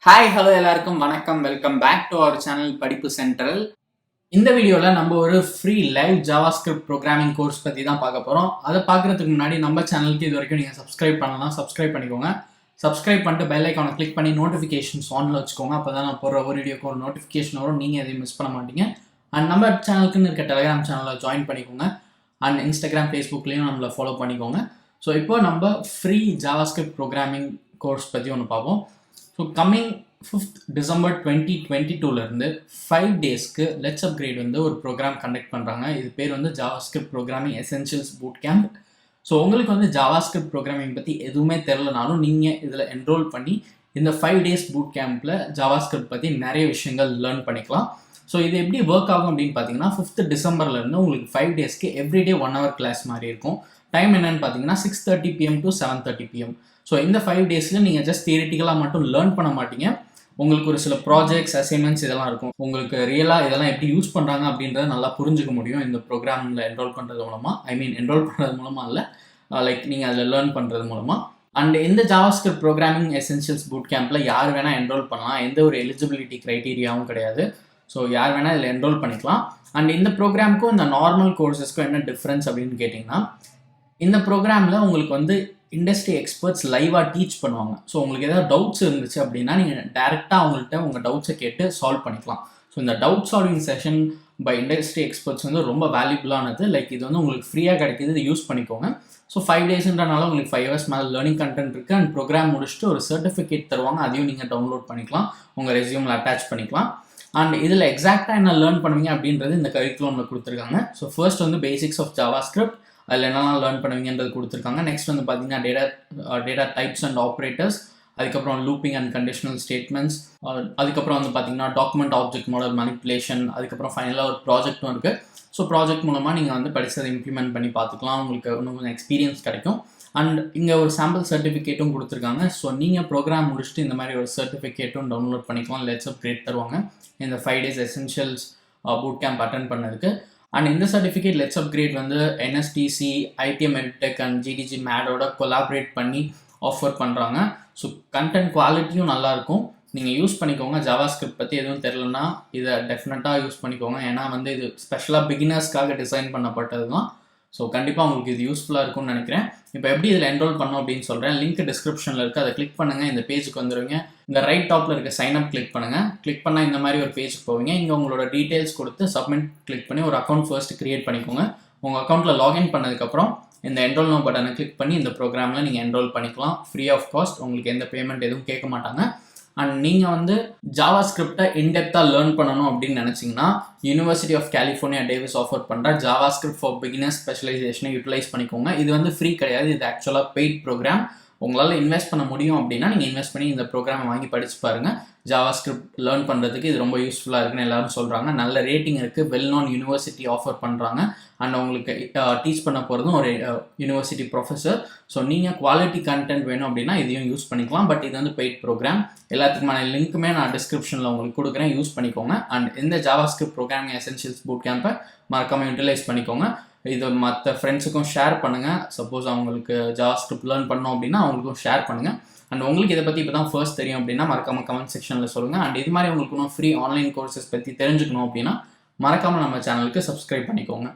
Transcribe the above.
Hi hello எல்லாருக்கும் வணக்கம். Welcome back to our channel Padippu Central. இந்த வீடியோவில் நம்ம ஒரு free live JavaScript programming course பற்றி தான் பார்க்க போகிறோம். அதை பார்க்குறதுக்கு முன்னாடி நம்ம சேனலுக்கு இது வரைக்கும் நீங்கள் சப்ஸ்கிரைப் பண்ணலாம், சப்ஸ்கிரைப் பண்ணிக்கோங்க. சப்ஸ்கிரைப் பண்ணிட்டு பெல் ஐக்கானை கிளிக் பண்ணி நோட்டிஃபிகேஷன்ஸ் ஆனில் வச்சுக்கோங்க. அப்போ தான் நான் போடுற ஒரு வீடியோக்கு ஒரு நோட்டிஃபிகேஷன் வரும், நீங்கள் எதையும் மிஸ் பண்ண மாட்டீங்க. அண்ட் நம்ம சேனலுக்குன்னு இருக்க டெலிகிராம் சேனலில் ஜாயின் பண்ணிக்கோங்க. அண்ட் இன்ஸ்டாகிராம், ஃபேஸ்புக்லேயும் நம்மளை ஃபாலோ பண்ணிக்கோங்க. ஸோ இப்போ நம்ம ஃப்ரீ ஜாவாஸ்கிரிப்ட் ப்ரோக்ராமிங் கோர்ஸ் பற்றி ஒன்று பார்ப்போம். ஸோ கம்மிங் 5th December 2022 5 டேஸ்க்கு LetsUpgrade ஒரு ப்ரோக்ராம் கண்டக்ட் பண்ணுறாங்க. இது பேர் JavaScript programming essentials Bootcamp. So உங்களுக்கு JavaScript ப்ரோக்ராமிங் பற்றி எதுவுமே தெரிலனாலும் நீங்கள் இதில் என்ரோல் பண்ணி இந்த 5 days Bootcampல JavaScript பற்றி நிறைய விஷயங்கள் லேர்ன் பண்ணிக்கலாம். ஸோ இது எப்படி ஒர்க் ஆகும் அப்படின்னு பார்த்தீங்கன்னா 5th December உங்களுக்கு 5 டேஸ்க்கு எவ்ரிடே 1 hour கிளாஸ் மாதிரி இருக்கும். டைம் என்னன்னு பார்த்தீங்கன்னா 6:30 PM to 7:30 PM. ஸோ இந்த 5 டேஸில் நீங்கள் ஜஸ்ட் தியரிட்டிக்கலாக மட்டும் லேர்ன் பண்ண மாட்டீங்க. உங்களுக்கு ஒரு சில ப்ராஜெக்ட்ஸ், அசைன்மெண்ட்ஸ் இதெல்லாம் இருக்கும். உங்களுக்கு ரியலாக இதெல்லாம் எப்படி யூஸ் பண்ணுறாங்க அப்படின்றத நல்லா புரிஞ்சுக்க முடியும் இந்த ப்ரோக்ராமில் என்ரோல் பண்ணுறது மூலமாக. என்ரோல் பண்ணுறது மூலமாக இல்லை, லைக் நீங்கள் அதில் லேர்ன் பண்ணுறது மூலமாக. அண்ட் இந்த JavaScript ப்ரோக்ராமிங் எசென்ஷியல்ஸ் Bootcampல யார் வேணால் என்ரோல் பண்ணலாம். எந்த ஒரு எலிஜிபிலிட்டி க்ரைட்டீரியாவும் கிடையாது. ஸோ யார் வேணால் இதில் என்ரோல் பண்ணிக்கலாம். அண்ட் இந்த ப்ரோக்ராமுக்கும் இந்த நார்மல் கோர்சஸ்க்கும் என்ன டிஃப்ரென்ஸ் அப்படின்னு கேட்டிங்கன்னா, இந்த ப்ரோக்ராமில் உங்களுக்கு இண்டஸ்ட்ரி எக்ஸ்பர்ட்ஸ் லைவாக டீச் பண்ணுவாங்க. ஸோ உங்களுக்கு ஏதாவது டவுட்ஸ் இருந்துச்சு அப்படின்னா நீங்கள் டேரெக்டாக அவங்கள்ட்ட உங்கள் டவுட்ஸை கேட்டு சால்வ் பண்ணிக்கலாம். ஸோ இந்த doubt solving session by industry experts ரொம்ப வேல்யூபிளானது. லைக் இது உங்களுக்கு ஃப்ரீயாக கிடைக்கிது, இது யூஸ் பண்ணிக்கோங்க. ஸோ 5 டேஸ்ன்றனால உங்களுக்கு 5 hours மேலே லேர்னிங் கண்டென்ட் இருக்குது. அண்ட் ப்ரோக்ராம் முடிச்சுட்டு ஒரு சர்டிஃபிகேட் தருவாங்க, அதையும் நீங்கள் டவுன்லோட் பண்ணிக்கலாம், உங்கள் ரெஸ்யூமில் அட்டாச் பண்ணிக்கலாம். அண்ட் இதில் எக்ஸாக்டாக என்ன லேர்ன் பண்ணுவீங்க அப்படின்றது இந்த கரிக்குலமில் கொடுத்துருக்காங்க. So first basics of JavaScript, அதில் என்னெல்லாம் லேர்ன் பண்ணுவீங்கன்றது கொடுத்துருக்காங்க. நெக்ஸ்ட் பார்த்தீங்கன்னா டேட்டா டைப்ஸ் அண்ட் ஆப்ரேட்டர்ஸ், அதுக்கப்புறம் லூப்பிங் அண்ட் கண்டிஷனல் ஸ்டேட்மெண்ட்ஸ், அதுக்கப்புறம் பார்த்தீங்கன்னா டாக்குமெண்ட் ஆப்ஜெக்ட் மாடல் மேனிப்புலேஷன், அதுக்கப்புறம் ஃபைனலாக ஒரு ப்ராஜெக்ட்டும் இருக்குது. ஸோ ப்ராஜெக்ட் மூலமாக நீங்கள் படித்ததை இம்ப்ளிமெண்ட் பண்ணி பார்த்துக்கலாம், உங்களுக்கு இன்னும் கொஞ்சம் எக்ஸ்பீரியன்ஸ் கிடைக்கும். அண்ட் இங்கே ஒரு சாம்பிள் சர்டிஃபிகேட்டும் கொடுத்துருக்காங்க. ஸோ நீங்கள் ப்ரோக்ராம் முடிச்சுட்டு இந்த மாதிரி ஒரு சர்டிஃபிகேட்டும் டவுன்லோட் பண்ணிக்கலாம். LetsUpgrade தருவாங்க இந்த 5 days எசென்ஷியல்ஸ் Bootcamp அட்டென்ட் பண்ணதுக்கு. அண்ட் இந்த certificate LetsUpgrade NSTC, ITM EdTech and GDG MADோட கொலாபரேட் பண்ணி ஆஃபர் பண்ணுறாங்க. ஸோ கண்டென்ட் குவாலிட்டியும் நல்லாயிருக்கும், நீங்கள் யூஸ் பண்ணிக்கோங்க. JavaScript பற்றி எதுவும் தெரிலனா இதை டெஃபினட்டாக யூஸ் பண்ணிக்கோங்க. ஏன்னா இது ஸ்பெஷலாக பிகினர்ஸ்க்காக டிசைன் பண்ணப்பட்டது தான். ஸோ கண்டிப்பாக உங்களுக்கு இது யூஸ்ஃபுல்லாக இருக்கும்னு நினைக்கிறேன். இப்போ எப்படி இதில் என்ரோல் பண்ணோம் அப்படின்னு சொல்கிறேன். லிங்க் டிஸ்கிரிப்ஷனில் இருக்குது, அதை கிளிக் பண்ணுங்கள். இந்த பேஜுக்கு வந்துடுவீங்க. இந்த ரைட் டாப்பில் இருக்க சைன் அப் கிளிக் பண்ணுங்கள். கிளிக் பண்ணால் இந்த மாதிரி ஒரு பேஜுக்கு போவீங்க. இங்கே உங்களோட டீட்டெயில்ஸ் கொடுத்து சப்மிட் கிளிக் பண்ணி ஒரு அக்கௌண்ட் ஃபர்ஸ்ட் கிரியேட் பண்ணிக்கோங்க. உங்கள் அக்கௌண்ட்டில் லாகின் பண்ணதுக்கப்புறம் இந்த என்ரோல் நோ பட்டனை கிளிக் பண்ணி இந்த ப்ரோக்ராமில் நீங்கள் என்ரோல் பண்ணிக்கலாம் ஃப்ரீ ஆஃப் காஸ்ட். உங்களுக்கு எந்த பேமெண்ட் எதுவும் கேட்க மாட்டாங்க. அண்ட் நீங்கள் JavaScript இன்டெப்த்தாக லேர்ன் பண்ணணும் அப்படின்னு நினச்சிங்கன்னா University of California Davis offer பண்ணுற JavaScript ஃபார் பிகினர்ஸ் ஸ்பெஷலைசேஷனை யூட்டிலைஸ் பண்ணிக்கோங்க. இது ஃப்ரீ கிடையாது, இது ஆக்சுவலாக பெய்ட் ப்ரோக்ராம். உங்களால் இன்வெஸ்ட் பண்ண முடியும் அப்படின்னா நீங்கள் இன்வெஸ்ட் பண்ணி இந்த ப்ரோக்ராமை வாங்கி படிச்சு பாருங்கள். JavaScript லேர்ன் பண்ணுறதுக்கு இது ரொம்ப யூஸ்ஃபுல்லாக இருக்குன்னு எல்லாரும் சொல்கிறாங்க. நல்ல ரேட்டிங் இருக்குது, வெல் நோன் யூனிவர்சிட்டி ஆஃபர் பண்ணுறாங்க. அண்ட் உங்களுக்கு டீச் பண்ண போகிறதும் ஒரு யூனிவர்சிட்டி ப்ரொஃபஸர். ஸோ நீங்கள் குவாலிட்டி கண்டென்ட் வேணும் அப்படின்னா இதையும் யூஸ் பண்ணிக்கலாம். பட் இது பெய்ட் ப்ரோக்ராம். எல்லாத்துக்குமான லிங்க்குமே நான் டிஸ்கிரிப்ஷனில் உங்களுக்கு கொடுக்குறேன், யூஸ் பண்ணிக்கோங்க. அண்ட் இந்த JavaScript ப்ரோக்ராமிங் எசென்ஷியல்ஸ் Bootcampை மறக்காமல் யூட்டிலைஸ் பண்ணிக்கோங்க. இது மற்ற ஃப்ரெண்ட்ஸுக்கும் ஷேர் பண்ணுங்கள். சப்போஸ் அவங்களுக்கு JavaScript லேர்ன் பண்ணோம் அப்படின்னா அவங்களுக்கும் ஷேர் பண்ணுங்கள். அண்ட் உங்களுக்கு இதை பற்றி இப்போ தான் ஃபர்ஸ்ட் தெரியும் அப்படின்னா மறக்காமல் கமெண்ட் செக்ஷனில் சொல்லுங்கள். அண்ட் இது மாதிரி உங்களுக்கு இன்னும் ஃப்ரீ ஆன்லைன் கோர்சஸ் பற்றி தெரிஞ்சுக்கணும் அப்படின்னா மறக்காமல் நம்ம சேனலுக்கு சப்ஸ்கிரைப் பண்ணிக்கோங்க.